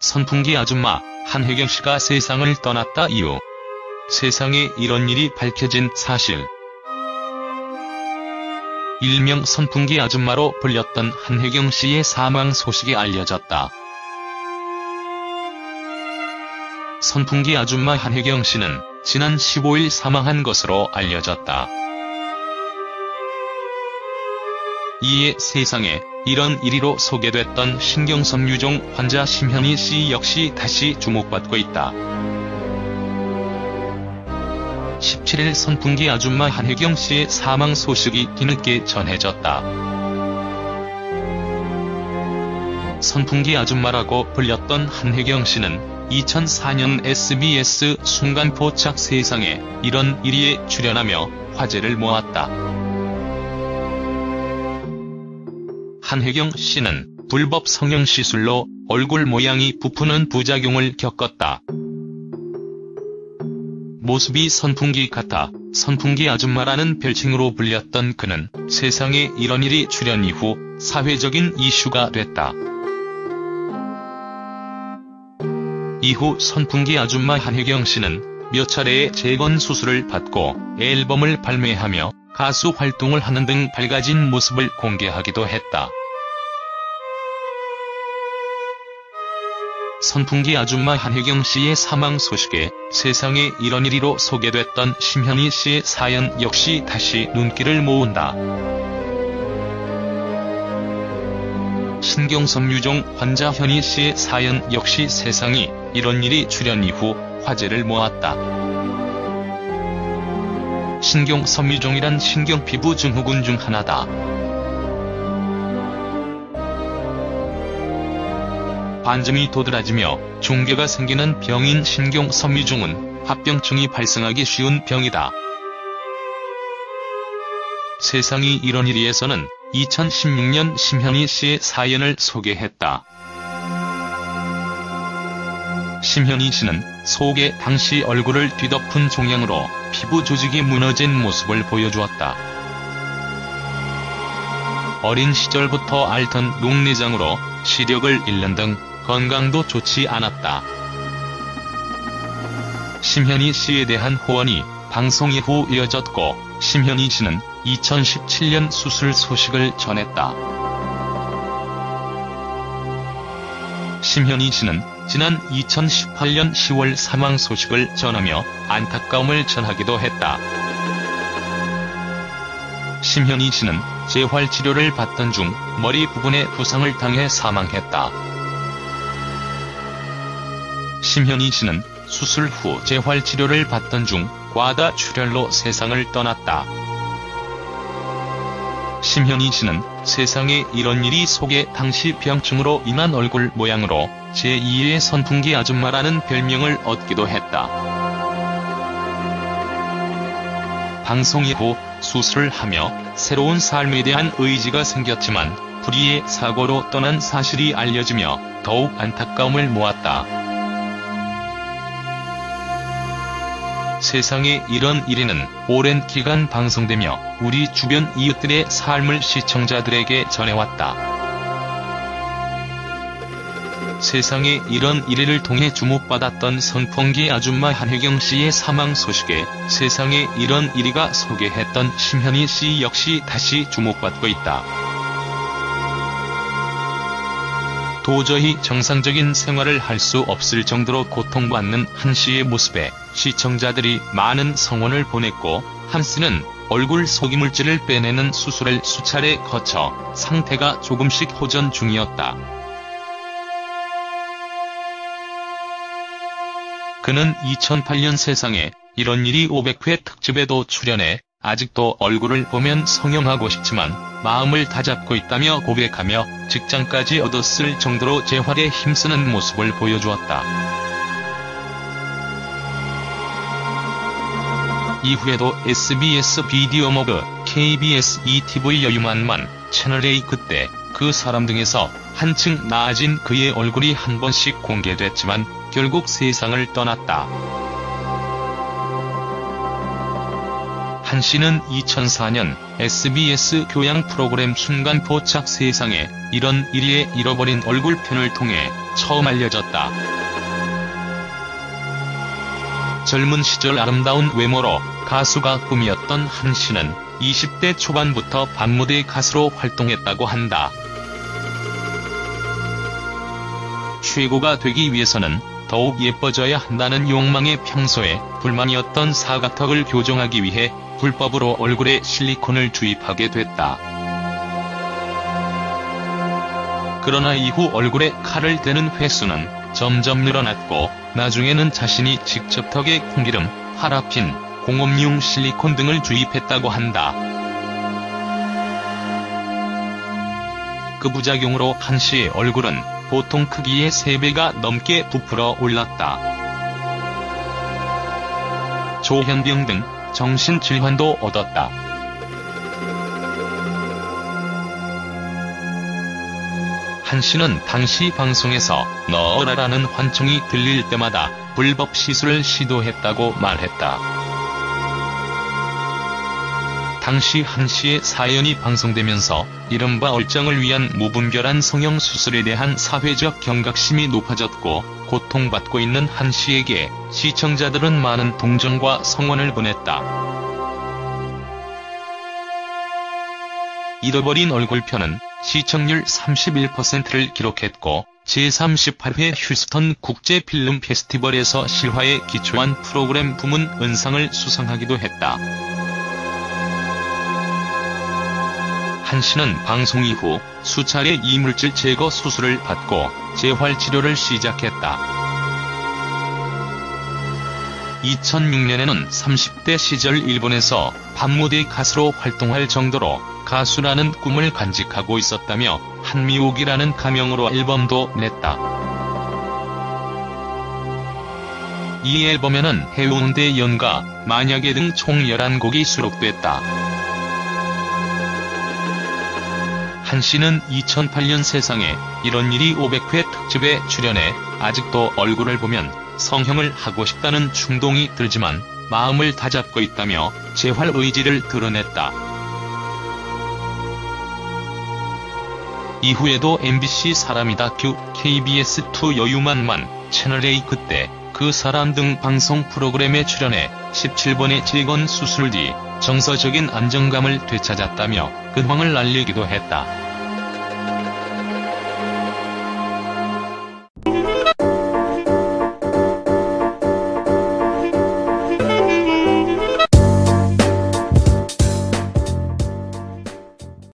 선풍기 아줌마 한혜경 씨가 세상을 떠났다 이후 세상에 이런 일이 밝혀진 사실. 일명 선풍기 아줌마로 불렸던 한혜경 씨의 사망 소식이 알려졌다. 선풍기 아줌마 한혜경 씨는 지난 15일 사망한 것으로 알려졌다. 이에 세상에 이런 일이로 소개됐던 신경섬유종 환자 심현희 씨 역시 다시 주목받고 있다. 17일 선풍기 아줌마 한혜경 씨의 사망 소식이 뒤늦게 전해졌다. 선풍기 아줌마라고 불렸던 한혜경 씨는 2004년 SBS 순간포착 세상에 이런 일이에 출연하며 화제를 모았다. 한혜경 씨는 불법 성형시술로 얼굴 모양이 부푸는 부작용을 겪었다. 모습이 선풍기 같아 선풍기 아줌마라는 별칭으로 불렸던 그는 세상에 이런 일이 출연 이후 사회적인 이슈가 됐다. 이후 선풍기 아줌마 한혜경 씨는 몇 차례의 재건 수술을 받고 앨범을 발매하며 가수 활동을 하는 등 밝아진 모습을 공개하기도 했다. 선풍기 아줌마 한혜경 씨의 사망 소식에 세상에 이런 일이로 소개됐던 심현희 씨의 사연 역시 다시 눈길을 모은다. 신경섬유종 환자 현희 씨의 사연 역시 세상이 이런 일이 출연 이후 화제를 모았다. 신경섬유종이란 신경피부 증후군 중 하나다. 반점이 도드라지며 종괴가 생기는 병인 신경섬유종은 합병증이 발생하기 쉬운 병이다. 세상이 이런 일이에서는 2016년 심현희 씨의 사연을 소개했다. 심현희 씨는 소개 당시 얼굴을 뒤덮은 종양으로 피부 조직이 무너진 모습을 보여주었다. 어린 시절부터 앓던 녹내장으로 시력을 잃는 등 건강도 좋지 않았다. 심현희 씨에 대한 호언이 방송 이후 이어졌고 심현희 씨는 2017년 수술 소식을 전했다. 심현희 씨는 지난 2018년 10월 사망 소식을 전하며 안타까움을 전하기도 했다. 심현희 씨는 재활치료를 받던 중 머리 부분에 부상을 당해 사망했다. 심현희 씨는 수술 후 재활치료를 받던 중 과다 출혈로 세상을 떠났다. 심현희 씨는 세상에 이런 일이 소개 당시 병증으로 인한 얼굴 모양으로 제2의 선풍기 아줌마라는 별명을 얻기도 했다. 방송 이후 수술을 하며 새로운 삶에 대한 의지가 생겼지만 불의의 사고로 떠난 사실이 알려지며 더욱 안타까움을 모았다. 세상에 이런 일이는 오랜 기간 방송되며 우리 주변 이웃들의 삶을 시청자들에게 전해왔다. 세상에 이런 일을 통해 주목받았던 선풍기 아줌마 한혜경 씨의 사망 소식에 세상에 이런 일이가 소개했던 심현희 씨 역시 다시 주목받고 있다. 도저히 정상적인 생활을 할 수 없을 정도로 고통받는 한 씨의 모습에 시청자들이 많은 성원을 보냈고 한 씨는 얼굴 속이물질을 빼내는 수술을 수차례 거쳐 상태가 조금씩 호전 중이었다. 그는 2008년 세상에 이런 일이 500회 특집에도 출연해 아직도 얼굴을 보면 성형하고 싶지만 마음을 다잡고 있다며 고백하며 직장까지 얻었을 정도로 재활에 힘쓰는 모습을 보여주었다. 이후에도 SBS 비디오 모드, KBS ETV 여유만만, 채널A 그때, 그 사람 등에서 한층 나아진 그의 얼굴이 한 번씩 공개됐지만 결국 세상을 떠났다. 한 씨는 2004년 SBS 교양 프로그램 순간포착 세상에 이런 일이에 잃어버린 얼굴 편을 통해 처음 알려졌다. 젊은 시절 아름다운 외모로 가수가 꿈이었던 한 씨는 20대 초반부터 밤무대 가수로 활동했다고 한다. 최고가 되기 위해서는 더욱 예뻐져야 한다는 욕망에 평소에 불만이었던 사각턱을 교정하기 위해 불법으로 얼굴에 실리콘을 주입하게 됐다. 그러나 이후 얼굴에 칼을 대는 횟수는 점점 늘어났고 나중에는 자신이 직접 턱에 콩기름, 파라핀, 공업용 실리콘 등을 주입했다고 한다. 그 부작용으로 한 씨의 얼굴은 보통 크기의 3배가 넘게 부풀어 올랐다. 조현병 등 정신질환도 얻었다. 한 씨는 당시 방송에서 넣어라라는 환청이 들릴 때마다 불법 시술을 시도했다고 말했다. 당시 한 씨의 사연이 방송되면서 이른바 얼정을 위한 무분별한 성형 수술에 대한 사회적 경각심이 높아졌고 고통받고 있는 한 씨에게 시청자들은 많은 동정과 성원을 보냈다. 잃어버린 얼굴편은 시청률 31%를 기록했고 제38회 휴스턴 국제 필름 페스티벌에서 실화에 기초한 프로그램 부문 은상을 수상하기도 했다. 한 씨는 방송 이후 수차례 이물질 제거 수술을 받고 재활 치료를 시작했다. 2006년에는 30대 시절 일본에서 밤무대 가수로 활동할 정도로 가수라는 꿈을 간직하고 있었다며 한미옥이라는 가명으로 앨범도 냈다. 이 앨범에는 해운대 연가, 만약에 등 총 11곡이 수록됐다. 한 씨는 2008년 세상에 이런 일이 500회 특집에 출연해 아직도 얼굴을 보면 성형을 하고 싶다는 충동이 들지만 마음을 다잡고 있다며 재활 의지를 드러냈다. 이후에도 MBC 사람이 다큐, KBS2 여유만만, 채널A 그때, 그 사람 등 방송 프로그램에 출연해 17번의 재건 수술 뒤 정서적인 안정감을 되찾았다며 근황을 알리기도 했다.